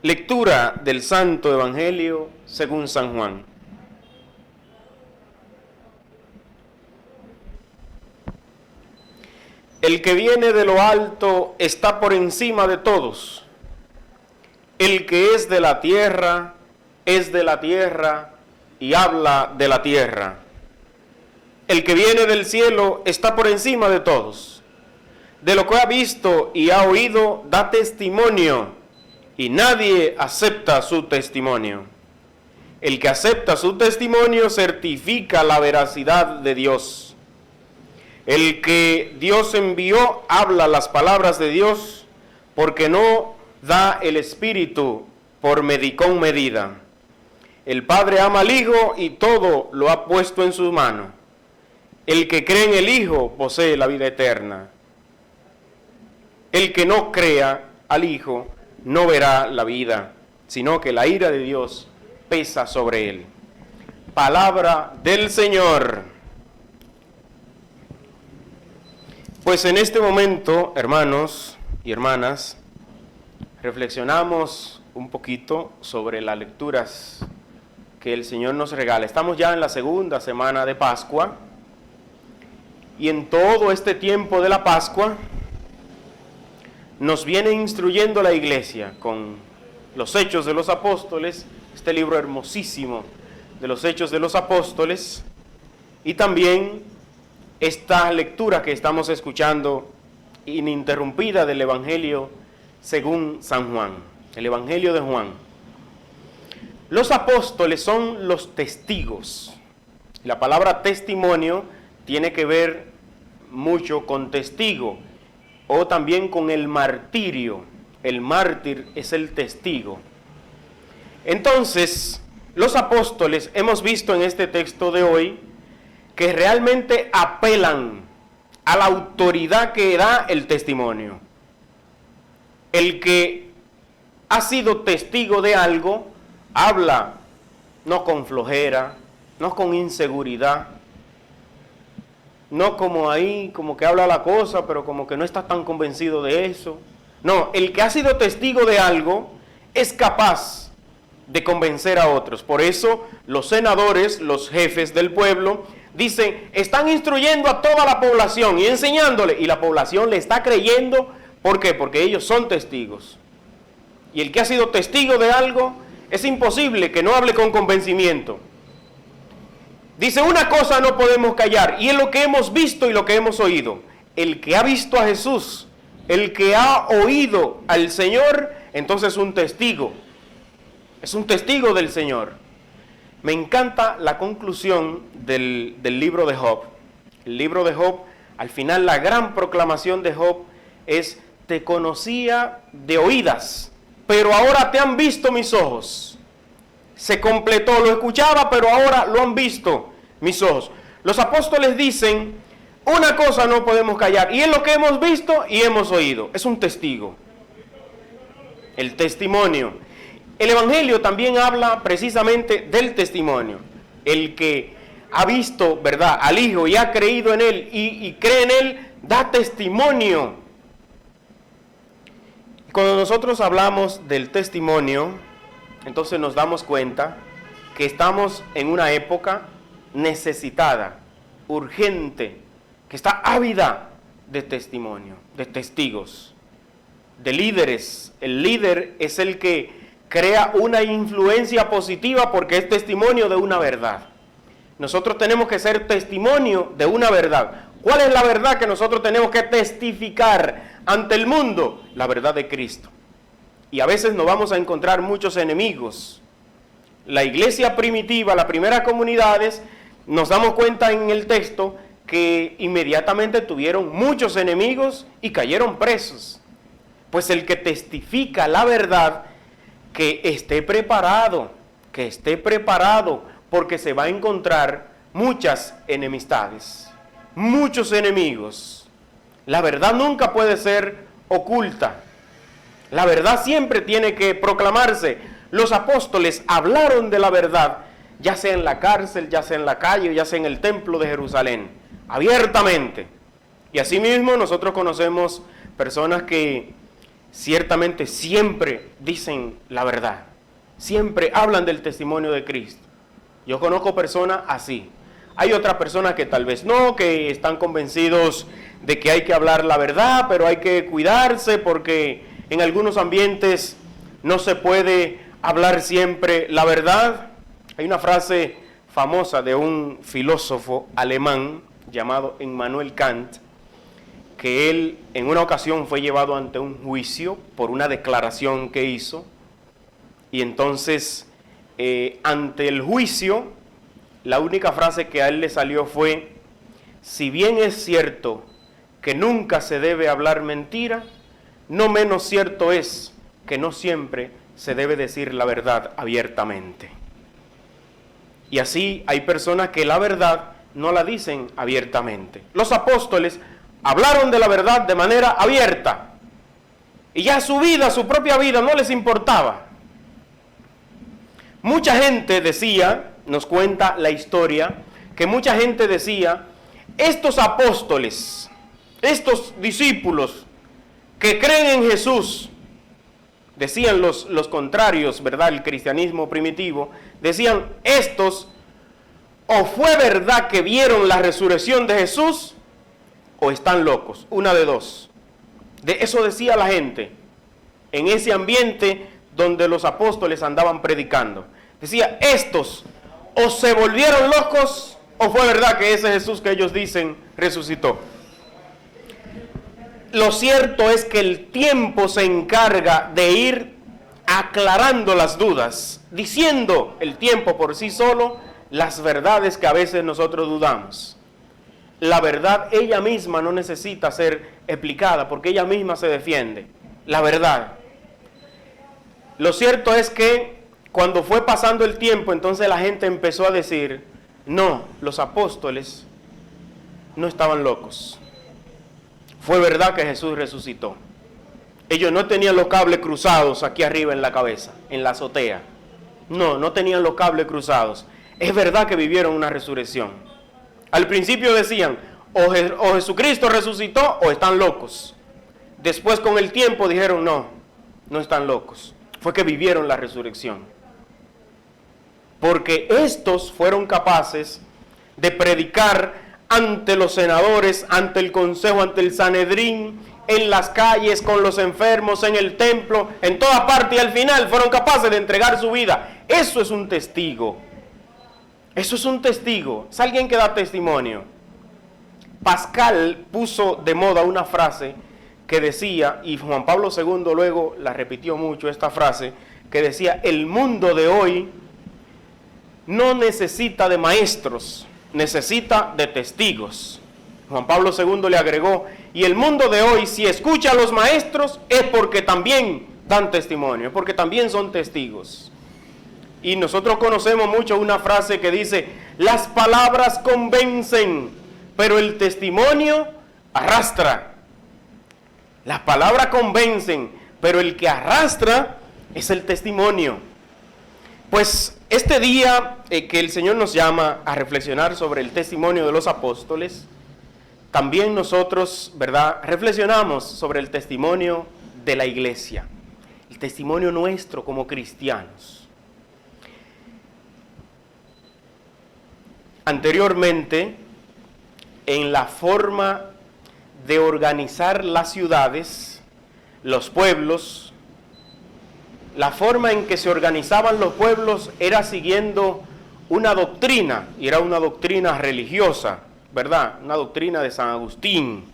Lectura del Santo Evangelio según San Juan. El que viene de lo alto está por encima de todos. El que es de la tierra es de la tierra y habla de la tierra. El que viene del cielo está por encima de todos. De lo que ha visto y ha oído da testimonio, y nadie acepta su testimonio. El que acepta su testimonio certifica la veracidad de Dios. El que Dios envió habla las palabras de Dios, porque no da el Espíritu con medida. El Padre ama al Hijo y todo lo ha puesto en su mano. El que cree en el Hijo posee la vida eterna. El que no crea al Hijo no verá la vida, sino que la ira de Dios pesa sobre él. Palabra del Señor. Pues en este momento, hermanos y hermanas, reflexionamos un poquito sobre las lecturas que el Señor nos regala. Estamos ya en la segunda semana de Pascua, y en todo este tiempo de la Pascua nos viene instruyendo la Iglesia con los Hechos de los Apóstoles, este libro hermosísimo de los Hechos de los Apóstoles, y también esta lectura que estamos escuchando ininterrumpida del Evangelio según San Juan, el Evangelio de Juan. Los apóstoles son los testigos. La palabra testimonio tiene que ver mucho con testigo, o también con el martirio. El mártir es el testigo. Entonces, los apóstoles, hemos visto en este texto de hoy, que realmente apelan a la autoridad que da el testimonio. El que ha sido testigo de algo, habla no con flojera, no con inseguridad, no como ahí, como que habla la cosa, pero como que no está tan convencido de eso. No, el que ha sido testigo de algo es capaz de convencer a otros. Por eso los senadores, los jefes del pueblo, dicen, están instruyendo a toda la población y enseñándole, y la población le está creyendo. ¿Por qué? Porque ellos son testigos. Y el que ha sido testigo de algo, es imposible que no hable con convencimiento. Dice, una cosa no podemos callar, y es lo que hemos visto y lo que hemos oído. El que ha visto a Jesús, el que ha oído al Señor, entonces es un testigo del Señor. Me encanta la conclusión del libro de Job. El libro de Job, al final la gran proclamación de Job es, te conocía de oídas, pero ahora te han visto mis ojos. Se completó, lo escuchaba, pero ahora lo han visto mis ojos. Los apóstoles dicen, una cosa no podemos callar, y es lo que hemos visto y hemos oído. Es un testigo. El testimonio. El Evangelio también habla precisamente del testimonio. El que ha visto, ¿verdad?, al Hijo y ha creído en Él y cree en Él, da testimonio. Cuando nosotros hablamos del testimonio, entonces nos damos cuenta que estamos en una época necesitada, urgente, que está ávida de testimonio, de testigos, de líderes. El líder es el que crea una influencia positiva porque es testimonio de una verdad. Nosotros tenemos que ser testimonio de una verdad. ¿Cuál es la verdad que nosotros tenemos que testificar ante el mundo? La verdad de Cristo. Y a veces nos vamos a encontrar muchos enemigos. La iglesia primitiva, las primeras comunidades, nos damos cuenta en el texto que inmediatamente tuvieron muchos enemigos y cayeron presos. Pues el que testifica la verdad, que esté preparado, porque se va a encontrar muchas enemistades, muchos enemigos. La verdad nunca puede ser oculta. La verdad siempre tiene que proclamarse. Los apóstoles hablaron de la verdad, ya sea en la cárcel, ya sea en la calle, ya sea en el templo de Jerusalén, abiertamente. Y asimismo nosotros conocemos personas que ciertamente siempre dicen la verdad, siempre hablan del testimonio de Cristo. Yo conozco personas así. Hay otras personas que tal vez no, que están convencidos de que hay que hablar la verdad, pero hay que cuidarse porque en algunos ambientes no se puede hablar siempre la verdad. Hay una frase famosa de un filósofo alemán llamado Immanuel Kant, que él en una ocasión fue llevado ante un juicio por una declaración que hizo, y entonces ante el juicio la única frase que a él le salió fue: si bien es cierto que nunca se debe hablar mentira, no menos cierto es que no siempre se debe decir la verdad abiertamente. Y así hay personas que la verdad no la dicen abiertamente. Los apóstoles hablaron de la verdad de manera abierta, y ya su vida, su propia vida, no les importaba. Mucha gente decía, nos cuenta la historia, que mucha gente decía: estos apóstoles, estos discípulos que creen en Jesús, decían los contrarios, ¿verdad?, el cristianismo primitivo, decían: estos, o fue verdad que vieron la resurrección de Jesús, o están locos, una de dos. De eso decía la gente en ese ambiente donde los apóstoles andaban predicando. Decía: estos o se volvieron locos, o fue verdad que ese Jesús que ellos dicen resucitó. Lo cierto es que el tiempo se encarga de ir aclarando las dudas, diciendo el tiempo por sí solo las verdades que a veces nosotros dudamos. La verdad ella misma no necesita ser explicada porque ella misma se defiende. La verdad. Lo cierto es que cuando fue pasando el tiempo, entonces la gente empezó a decir: no, los apóstoles no estaban locos. Fue verdad que Jesús resucitó. Ellos no tenían los cables cruzados aquí arriba en la cabeza, en la azotea. No tenían los cables cruzados. Es verdad que vivieron una resurrección. Al principio decían: o Jesucristo resucitó o están locos. Después, con el tiempo, dijeron: no están locos. Fue que vivieron la resurrección. Porque estos fueron capaces de predicar ante los senadores, ante el consejo, ante el Sanedrín, en las calles, con los enfermos, en el templo, en toda parte, y al final fueron capaces de entregar su vida. Eso es un testigo. Eso es un testigo. Es alguien que da testimonio. Pascal puso de moda una frase que decía, y Juan Pablo II luego la repitió mucho, esta frase, que decía: el mundo de hoy no necesita de maestros, necesita de testigos. Juan Pablo II le agregó: y el mundo de hoy, si escucha a los maestros, es porque también dan testimonio, porque también son testigos. Y nosotros conocemos mucho una frase que dice: las palabras convencen, pero el testimonio arrastra. Las palabras convencen, pero el que arrastra es el testimonio. Pues este día que el Señor nos llama a reflexionar sobre el testimonio de los apóstoles, también nosotros, ¿verdad?, reflexionamos sobre el testimonio de la iglesia, el testimonio nuestro como cristianos. Anteriormente, en la forma de organizar las ciudades, los pueblos, la forma en que se organizaban los pueblos era siguiendo una doctrina, y era una doctrina religiosa, ¿verdad? Una doctrina de San Agustín.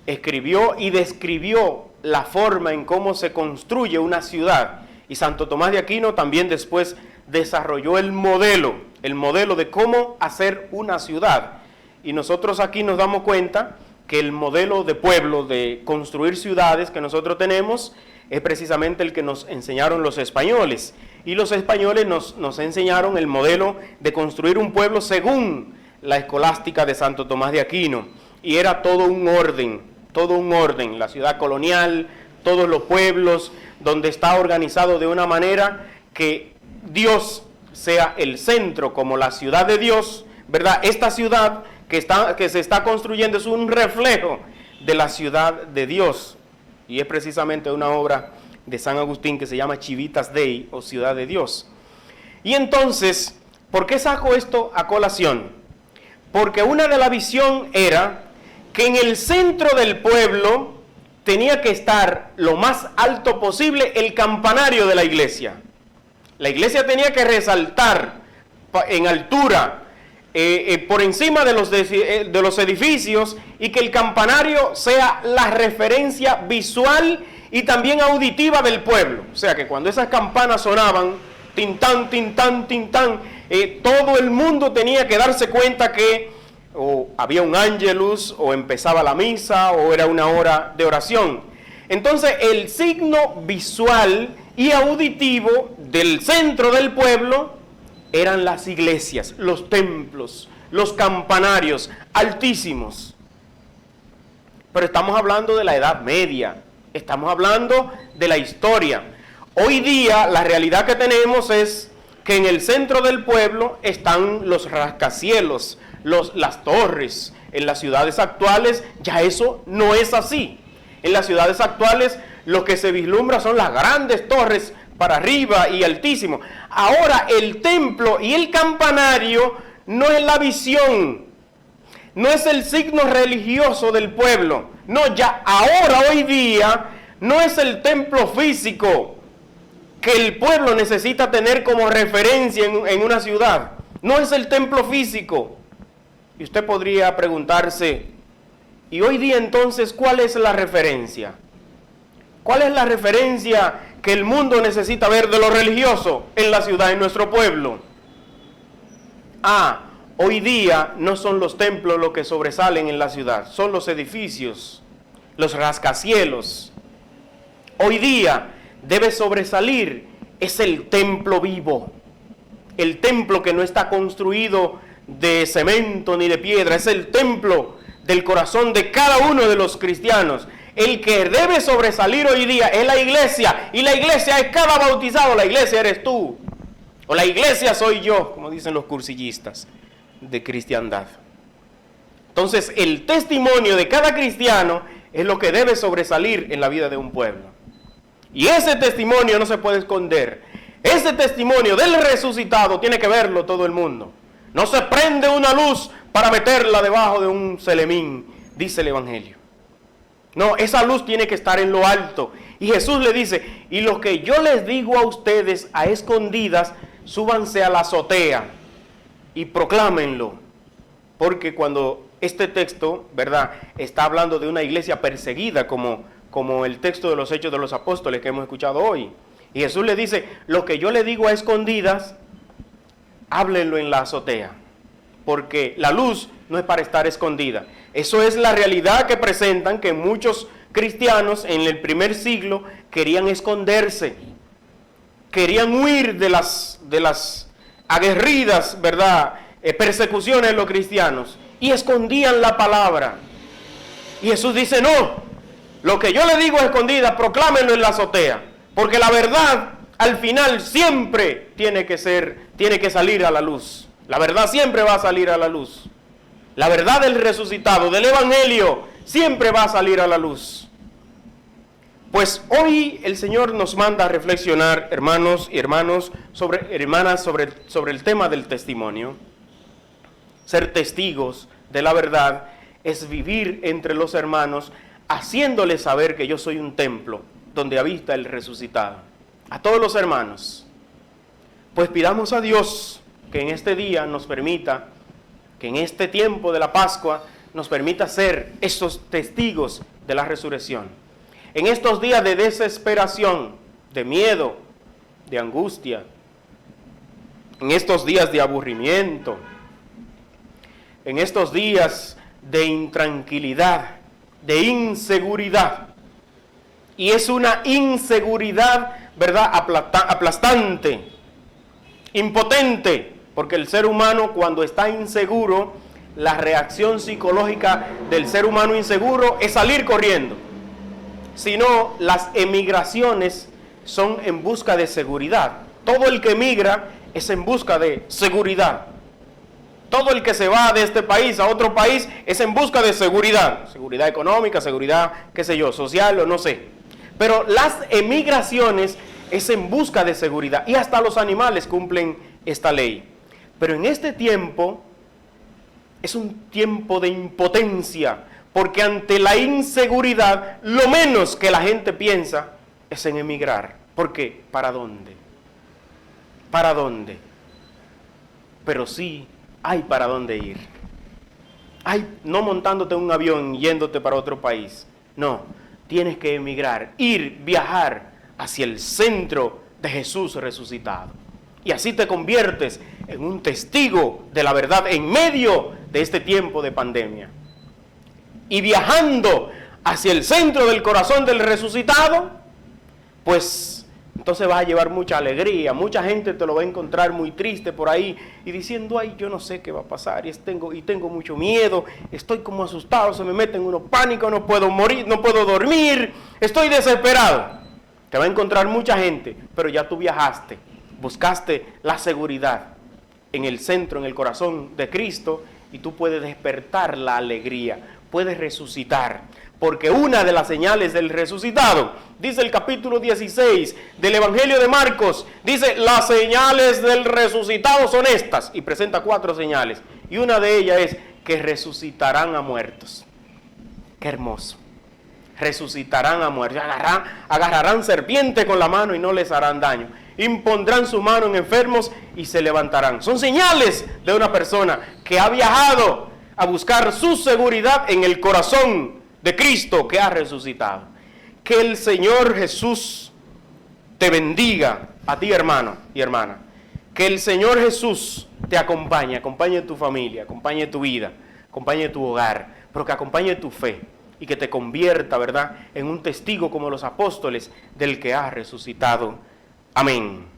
Escribió y describió la forma en cómo se construye una ciudad. Y Santo Tomás de Aquino también después desarrolló el modelo de cómo hacer una ciudad. Y nosotros aquí nos damos cuenta que el modelo de pueblo, de construir ciudades que nosotros tenemos, es precisamente el que nos enseñaron los españoles. Y los españoles nos enseñaron el modelo de construir un pueblo según la escolástica de Santo Tomás de Aquino. Y era todo un orden, la ciudad colonial, todos los pueblos, donde está organizado de una manera que Dios sea el centro, como la ciudad de Dios, ¿verdad? Esta ciudad que se está construyendo es un reflejo de la ciudad de Dios. y es precisamente una obra de San Agustín que se llama Civitas Dei, o Ciudad de Dios. Y entonces, ¿por qué saco esto a colación? Porque una de la visión era que en el centro del pueblo tenía que estar lo más alto posible el campanario de la iglesia. La iglesia tenía que resaltar en altura, por encima de los edificios, y que el campanario sea la referencia visual y también auditiva del pueblo. O sea que cuando esas campanas sonaban, tintán, tintán, tintán, todo el mundo tenía que darse cuenta que o había un ángelus, o empezaba la misa, o era una hora de oración. Entonces el signo visual y auditivo del centro del pueblo eran las iglesias, los templos, los campanarios altísimos. Pero estamos hablando de la Edad Media, estamos hablando de la historia. Hoy día la realidad que tenemos es que en el centro del pueblo están los rascacielos, las torres. En las ciudades actuales ya eso no es así. En las ciudades actuales lo que se vislumbra son las grandes torres para arriba y altísimo. Ahora el templo y el campanario no es la visión, no es el signo religioso del pueblo. No, ya ahora, hoy día, no es el templo físico que el pueblo necesita tener como referencia en una ciudad. No es el templo físico. Y usted podría preguntarse, ¿y hoy día entonces cuál es la referencia? ¿Cuál es la referencia que el mundo necesita ver de lo religioso en la ciudad, en nuestro pueblo? Hoy día no son los templos los que sobresalen en la ciudad, son los edificios, los rascacielos. Hoy día debe sobresalir es el templo vivo, el templo que no está construido de cemento ni de piedra, es el templo del corazón de cada uno de los cristianos. El que debe sobresalir hoy día es la iglesia, y la iglesia es cada bautizado. La iglesia eres tú, o la iglesia soy yo, como dicen los cursillistas de cristiandad. Entonces el testimonio de cada cristiano es lo que debe sobresalir en la vida de un pueblo, y ese testimonio no se puede esconder. Ese testimonio del resucitado tiene que verlo todo el mundo. No se prende una luz para meterla debajo de un celemín, dice el Evangelio. No, esa luz tiene que estar en lo alto. Y Jesús le dice, y lo que yo les digo a ustedes a escondidas, súbanse a la azotea y proclámenlo. Porque cuando este texto, ¿verdad?, está hablando de una iglesia perseguida, como el texto de los Hechos de los Apóstoles que hemos escuchado hoy. Y Jesús le dice, lo que yo le digo a escondidas, háblenlo en la azotea, porque la luz no es para estar escondida. Eso es la realidad que presentan, que muchos cristianos en el primer siglo querían esconderse, querían huir de las aguerridas, ¿verdad?, persecuciones de los cristianos, y escondían la palabra. Y Jesús dice, no, lo que yo le digo a escondidas, proclámenlo en la azotea, porque la verdad al final siempre tiene que salir a la luz. La verdad siempre va a salir a la luz. La verdad del resucitado, del Evangelio, siempre va a salir a la luz. Pues hoy el Señor nos manda a reflexionar, hermanos y hermanas, sobre el tema del testimonio. Ser testigos de la verdad es vivir entre los hermanos, haciéndoles saber que yo soy un templo donde habita el resucitado. A todos los hermanos, pues pidamos a Dios que en este día nos permita, que en este tiempo de la Pascua nos permita ser esos testigos de la resurrección. En estos días de desesperación, de miedo, de angustia, en estos días de aburrimiento, en estos días de intranquilidad, de inseguridad, y es una inseguridad, ¿verdad?, aplastante, impotente, porque el ser humano cuando está inseguro, la reacción psicológica del ser humano inseguro es salir corriendo. Si no, las emigraciones son en busca de seguridad. Todo el que emigra es en busca de seguridad. Todo el que se va de este país a otro país es en busca de seguridad. Seguridad económica, seguridad, qué sé yo, social o no sé. Pero las emigraciones es en busca de seguridad y hasta los animales cumplen esta ley. Pero en este tiempo es un tiempo de impotencia, porque ante la inseguridad lo menos que la gente piensa es en emigrar. ¿Por qué? ¿Para dónde? ¿Para dónde? Pero sí hay para dónde ir. Hay, no montándote en un avión y yéndote para otro país. No, tienes que emigrar, ir, viajar hacia el centro de Jesús resucitado. Y así te conviertes en un testigo de la verdad en medio de este tiempo de pandemia. Y viajando hacia el centro del corazón del resucitado, pues entonces vas a llevar mucha alegría. Mucha gente te lo va a encontrar muy triste por ahí y diciendo, ay, yo no sé qué va a pasar y tengo mucho miedo, estoy como asustado, se me mete en uno pánico, no puedo morir, no puedo dormir, estoy desesperado. Te va a encontrar mucha gente, pero ya tú viajaste, buscaste la seguridad en el centro, en el corazón de Cristo, y tú puedes despertar la alegría, puedes resucitar. Porque una de las señales del resucitado, dice el capítulo 16 del Evangelio de Marcos, dice, las señales del resucitado son estas, y presenta 4 señales, y una de ellas es que resucitarán a muertos. Qué hermoso. Resucitarán a muertos, agarrarán serpiente con la mano y no les harán daño, impondrán su mano en enfermos y se levantarán. Son señales de una persona que ha viajado a buscar su seguridad en el corazón de Cristo que ha resucitado. Que el Señor Jesús te bendiga a ti, hermano y hermana. Que el Señor Jesús te acompañe tu familia, acompañe tu vida, acompañe tu hogar, pero que acompañe tu fe y que te convierta, ¿verdad?, en un testigo como los apóstoles del que ha resucitado. Amén.